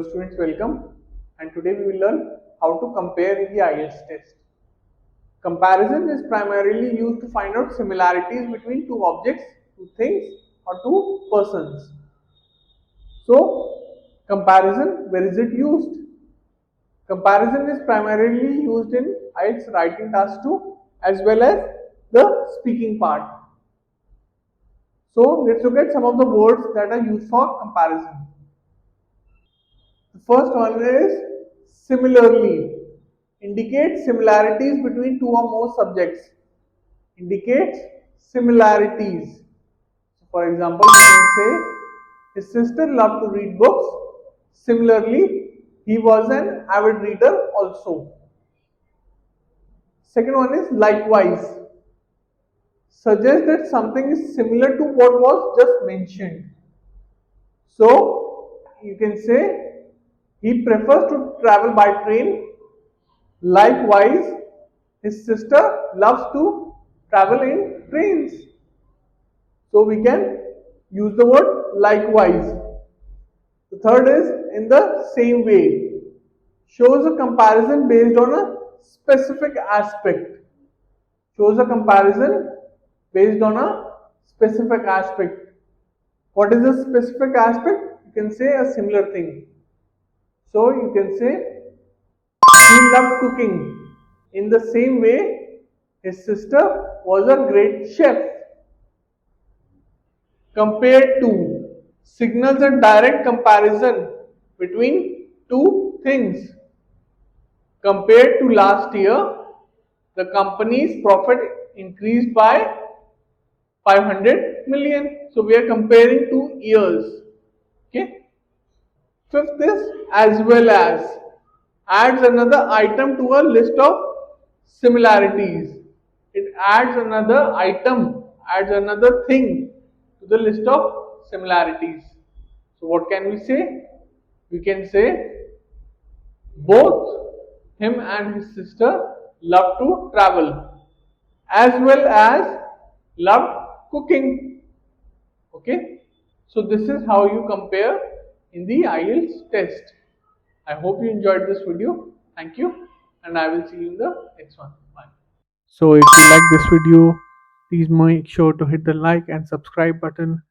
students, welcome, and today we will learn how to compare in the IELTS test. Comparison is primarily used to find out similarities between two objects, two things, or two persons. So, comparison, where is it used? Comparison is primarily used in IELTS writing task 2 as well as the speaking part. So, let's look at some of the words that are used for comparison. The first one is similarly. Indicates similarities between two or more subjects. Indicates similarities. For example, you can say his sister loved to read books. Similarly, he was an avid reader also. Second one is likewise. Suggests that something is similar to what was just mentioned. So, you can say he prefers to travel by train. Likewise, his sister loves to travel in trains. So we can use the word likewise. The third is in the same way. Shows a comparison based on a specific aspect. Shows a comparison based on a specific aspect. What is a specific aspect? You can say a similar thing. So you can say he loved cooking. In the same way, his sister was a great chef. Compared to signals a direct comparison between two things. Compared to last year, the company's profit increased by 500 million. So we are comparing 2 years. Okay. Fifth is as well as. Adds another item to a list of similarities. It adds another item, adds another thing to the list of similarities. So what can we say? We can say both him and his sister love to travel as well as loved cooking. Okay. So this is how you compare in the IELTS test. I hope you enjoyed this video. Thank you, and I will see you in the next one. Bye. So if you like this video, please make sure to hit the like and subscribe button